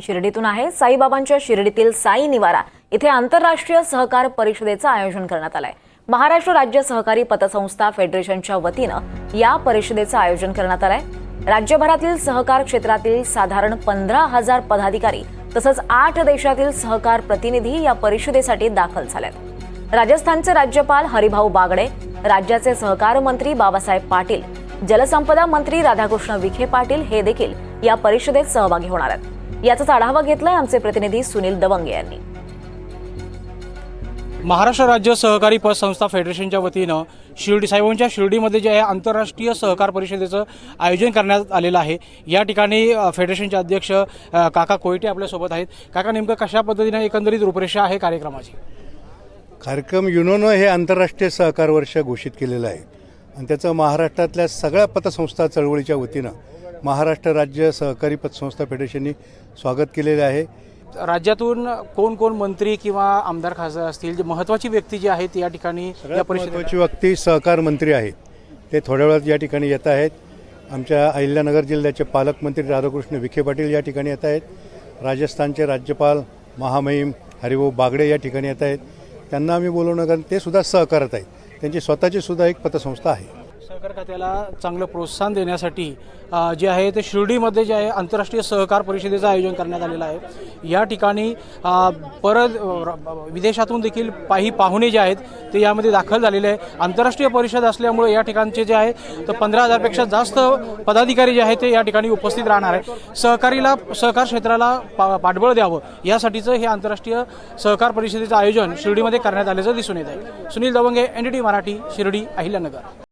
शिर्डीतून आहे। साईबाबांच्या शिर्डीतील साई निवारा इथे आंतरराष्ट्रीय सहकार परिषदेचं आयोजन करण्यात आलंय। महाराष्ट्र राज्य सहकारी पतसंस्था फेडरेशनच्या वतीनं या परिषदेचं आयोजन करण्यात आलंय। राज्यभरातील सहकार क्षेत्रातील साधारण 15,000 पदाधिकारी तसंच 8 देशातील सहकार प्रतिनिधी या परिषदेसाठी दाखल झालेत। राजस्थानचे राज्यपाल हरिभाऊ बागडे, राज्याचे सहकार मंत्री बाबासाहेब पाटील, जलसंपदा मंत्री राधाकृष्ण विखे पाटील हे देखील या परिषदेत सहभागी होणार आहेत। याचाच आढावा घेतलाय आमचे प्रतिनिधी सुनील दवंगे यांनी। महाराष्ट्र राज्य सहकारी पतसंस्था फेडरेशनच्या वतीनं साईबाबांच्या शिर्डीमध्ये जे आहे आंतरराष्ट्रीय सहकार परिषदेचं आयोजन करण्यात आलेलं आहे। या ठिकाणी फेडरेशनचे अध्यक्ष काका कोयटे आपल्यासोबत आहेत। काका, नेमकं कशा पद्धतीने एकंदरीत रूपरेषा आहे कार्यक्रमाची? कार्यक्रम युनोनं हे आंतरराष्ट्रीय सहकार वर्ष घोषित केलेलं आहे आणि त्याचं महाराष्ट्रातल्या सगळ्या पतसंस्था चळवळीच्या वतीनं महाराष्ट्र राज्य सहकारी पतसंस्था फेडरेशननी स्वागत केलेले आहे। राज्यातून कोण कोण मंत्री किंवा आमदार खासदार असतील, जे महत्त्वाची व्यक्ती जी आहेत या ठिकाणी या महत्त्वाची व्यक्ती सहकार मंत्री आहेत, ते थोड्या वेळात या ठिकाणी येत आहेत। आमच्या अहिल्यानगर जिल्ह्याचे पालकमंत्री राधाकृष्ण विखे पाटील या ठिकाणी येत आहेत। राजस्थानचे राज्यपाल महामहिम हरिभाऊ बागडे या ठिकाणी येत आहेत। त्यांना आम्ही बोलवणं कारण ते सुद्धा सहकारत आहेत, त्यांची स्वतःची सुद्धा एक पतसंस्था आहे। सहकार खात्याला चांगलं प्रोत्साहन देण्यासाठी जे आहे ते शिर्डीमध्ये जे आहे आंतरराष्ट्रीय सहकार परिषदेचं आयोजन करण्यात आलेलं आहे। या ठिकाणी परत विदेशातून देखील काही पाहुणे जे आहेत ते यामध्ये दाखल झालेले आहे। आंतरराष्ट्रीय परिषद असल्यामुळे या ठिकाणचे जे आहे तर 15,000पेक्षा जास्त पदाधिकारी जे आहेत ते या ठिकाणी उपस्थित राहणार आहे। सहकार क्षेत्राला पाठबळ द्यावं यासाठीचं हे आंतरराष्ट्रीय सहकार परिषदेचं आयोजन शिर्डीमध्ये करण्यात आल्याचं दिसून येत आहे। सुनील दवंगे, NDTV मराठी, शिर्डी, अहिल्यानगर।